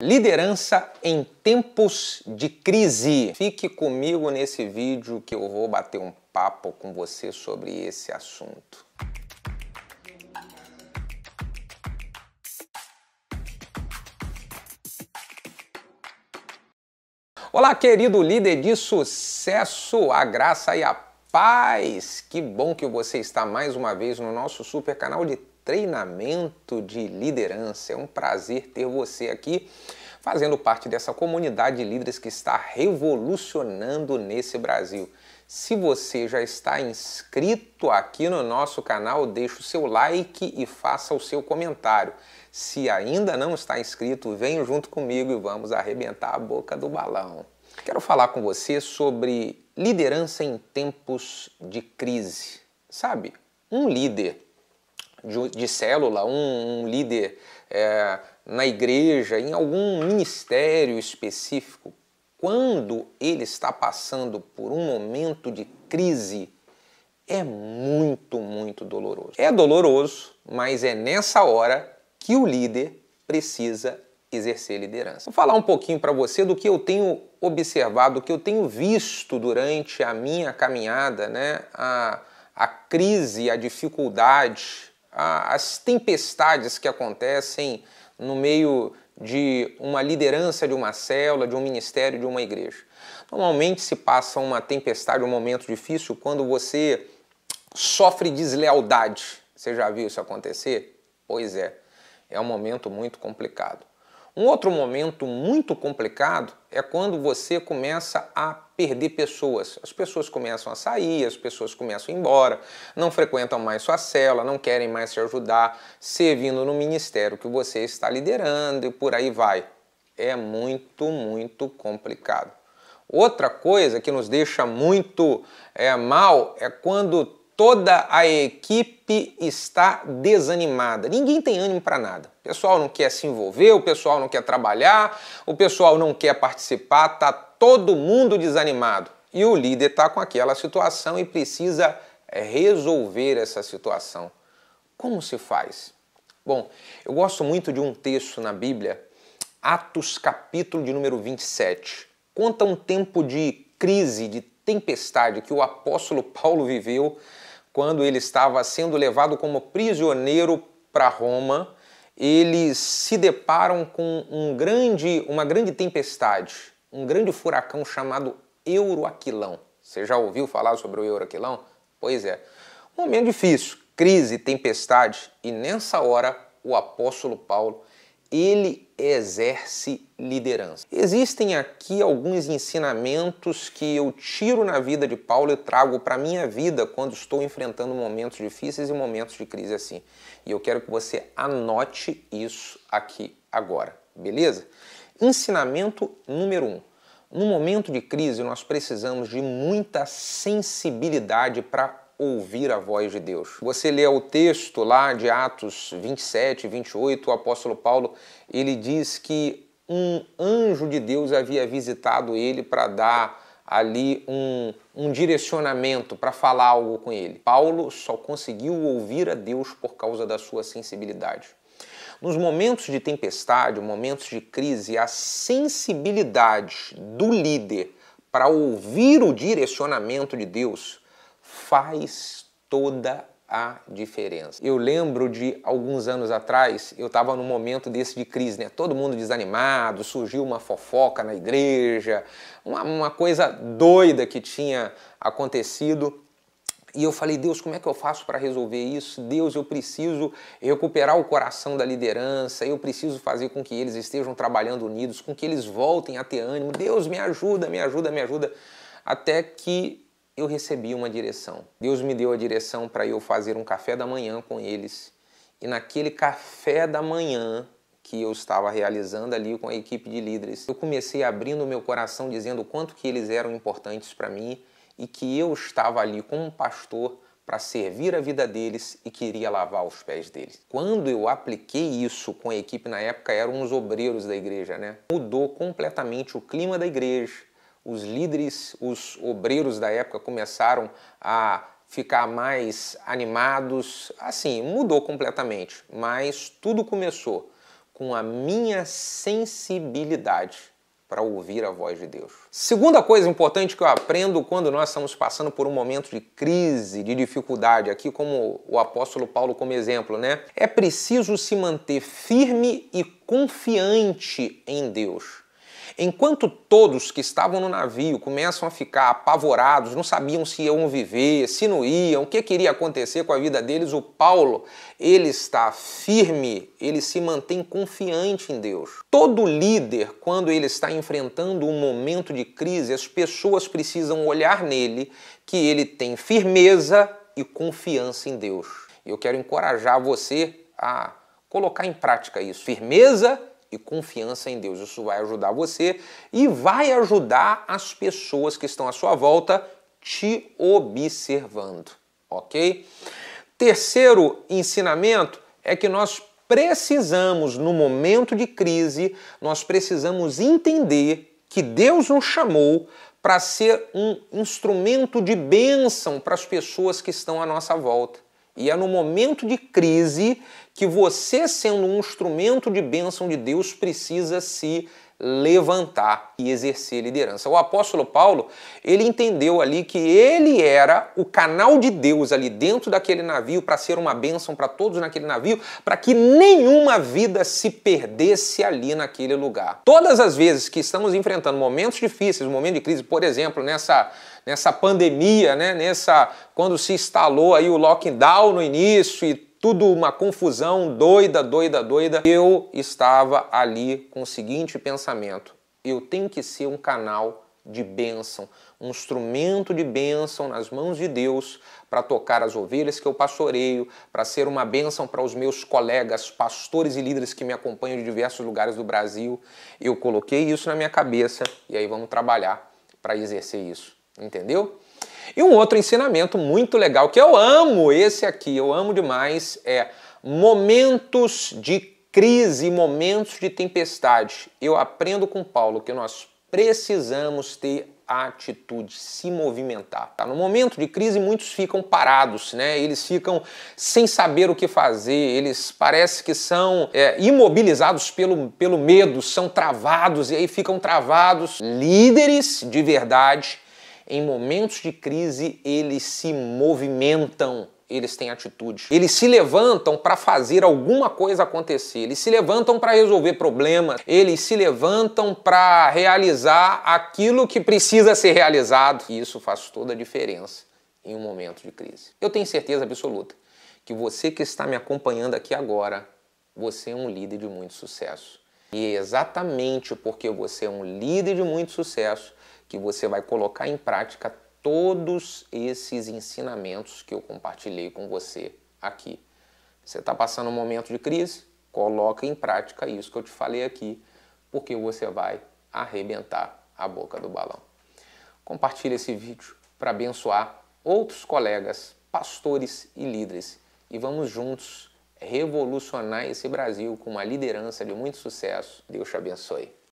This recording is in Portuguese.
Liderança em tempos de crise. Fique comigo nesse vídeo que eu vou bater um papo com você sobre esse assunto. Olá, querido líder de sucesso, a graça e a paz. Que bom que você está mais uma vez no nosso super canal de treinamento de liderança. É um prazer ter você aqui fazendo parte dessa comunidade de líderes que está revolucionando nesse Brasil. Se você já está inscrito aqui no nosso canal, deixe o seu like e faça o seu comentário. Se ainda não está inscrito, venha junto comigo e vamos arrebentar a boca do balão. Quero falar com você sobre liderança em tempos de crise. Sabe, um líder de célula, um líder na igreja, em algum ministério específico, quando ele está passando por um momento de crise, é muito doloroso. É doloroso, mas é nessa hora que o líder precisa exercer liderança. Vou falar um pouquinho para você do que eu tenho observado, do que eu tenho visto durante a minha caminhada, né? A crise, a dificuldade, as tempestades que acontecem no meio de uma liderança de uma célula, de um ministério, de uma igreja. Normalmente se passa uma tempestade, um momento difícil, quando você sofre deslealdade. Você já viu isso acontecer? Pois é um momento muito complicado. Um outro momento muito complicado é quando você começa a perder pessoas. As pessoas começam a sair, as pessoas começam a ir embora, não frequentam mais sua célula, não querem mais te ajudar, servindo no ministério que você está liderando e por aí vai. É muito complicado. Outra coisa que nos deixa muito mal é quando toda a equipe está desanimada. Ninguém tem ânimo para nada. O pessoal não quer se envolver, o pessoal não quer trabalhar, o pessoal não quer participar, está todo mundo desanimado. E o líder está com aquela situação e precisa resolver essa situação. Como se faz? Bom, eu gosto muito de um texto na Bíblia, Atos capítulo de número 27. Conta um tempo de crise, de tempestade que o apóstolo Paulo viveu quando ele estava sendo levado como prisioneiro para Roma. Eles se deparam com uma grande tempestade, um grande furacão chamado Euroaquilão. Você já ouviu falar sobre o Euroaquilão? Pois é. Um momento difícil, crise, tempestade, e nessa hora o apóstolo Paulo, ele exerce liderança. Existem aqui alguns ensinamentos que eu tiro na vida de Paulo e trago para a minha vida quando estou enfrentando momentos difíceis e momentos de crise assim. E eu quero que você anote isso aqui agora, beleza? Ensinamento número 1. No momento de crise, nós precisamos de muita sensibilidade para ouvir a voz de Deus. Você lê o texto lá de Atos 27, 28, o apóstolo Paulo, ele diz que um anjo de Deus havia visitado ele para dar ali um direcionamento, para falar algo com ele. Paulo só conseguiu ouvir a Deus por causa da sua sensibilidade. Nos momentos de tempestade, momentos de crise, a sensibilidade do líder para ouvir o direcionamento de Deus faz toda a diferença. Eu lembro de alguns anos atrás, eu estava num momento desse de crise, né? Todo mundo desanimado, surgiu uma fofoca na igreja, uma coisa doida que tinha acontecido. E eu falei, Deus, como é que eu faço para resolver isso? Deus, eu preciso recuperar o coração da liderança, eu preciso fazer com que eles estejam trabalhando unidos, com que eles voltem a ter ânimo. Deus, me ajuda. Até que eu recebi uma direção. Deus me deu a direção para eu fazer um café da manhã com eles. E naquele café da manhã que eu estava realizando ali com a equipe de líderes, eu comecei abrindo o meu coração, dizendo o quanto que eles eram importantes para mim e que eu estava ali como um pastor para servir a vida deles e queria lavar os pés deles. Quando eu apliquei isso com a equipe na época, eram os obreiros da igreja, né? Mudou completamente o clima da igreja. Os líderes, os obreiros da época começaram a ficar mais animados. Assim, mudou completamente, mas tudo começou com a minha sensibilidade para ouvir a voz de Deus. Segunda coisa importante que eu aprendo quando nós estamos passando por um momento de crise, de dificuldade, aqui como o apóstolo Paulo como exemplo, né? É preciso se manter firme e confiante em Deus. Enquanto todos que estavam no navio começam a ficar apavorados, não sabiam se iam viver, se não iam, o que iria acontecer com a vida deles, o Paulo, ele está firme, ele se mantém confiante em Deus. Todo líder, quando ele está enfrentando um momento de crise, as pessoas precisam olhar nele que ele tem firmeza e confiança em Deus. Eu quero encorajar você a colocar em prática isso. Firmeza e confiança em Deus. Isso vai ajudar você e vai ajudar as pessoas que estão à sua volta te observando, ok? Terceiro ensinamento é que nós precisamos, no momento de crise, nós precisamos entender que Deus nos chamou para ser um instrumento de bênção para as pessoas que estão à nossa volta. E é no momento de crise que você, sendo um instrumento de bênção de Deus, precisa se levantar e exercer liderança. O apóstolo Paulo, ele entendeu ali que ele era o canal de Deus ali dentro daquele navio para ser uma bênção para todos naquele navio, para que nenhuma vida se perdesse ali naquele lugar. Todas as vezes que estamos enfrentando momentos difíceis, momentos de crise, por exemplo, nessa pandemia, né, quando se instalou aí o lockdown no início e tudo uma confusão doida, eu estava ali com o seguinte pensamento: eu tenho que ser um canal de bênção, um instrumento de bênção nas mãos de Deus para tocar as ovelhas que eu pastoreio, para ser uma bênção para os meus colegas, pastores e líderes que me acompanham de diversos lugares do Brasil. Eu coloquei isso na minha cabeça e aí vamos trabalhar para exercer isso, entendeu? E um outro ensinamento muito legal, que eu amo esse aqui, eu amo demais, é momentos de crise, momentos de tempestade. Eu aprendo com Paulo que nós precisamos ter a atitude, se movimentar. Tá? No momento de crise, muitos ficam parados, né? Eles ficam sem saber o que fazer, eles parecem que são imobilizados pelo medo, são travados e aí ficam travados. Líderes de verdade, em momentos de crise, eles se movimentam, eles têm atitude. Eles se levantam para fazer alguma coisa acontecer, eles se levantam para resolver problemas, eles se levantam para realizar aquilo que precisa ser realizado. E isso faz toda a diferença em um momento de crise. Eu tenho certeza absoluta que você que está me acompanhando aqui agora, você é um líder de muito sucesso. E é exatamente porque você é um líder de muito sucesso que você vai colocar em prática todos esses ensinamentos que eu compartilhei com você aqui. Você está passando um momento de crise? Coloca em prática isso que eu te falei aqui, porque você vai arrebentar a boca do balão. Compartilhe esse vídeo para abençoar outros colegas, pastores e líderes. E vamos juntos revolucionar esse Brasil com uma liderança de muito sucesso. Deus te abençoe.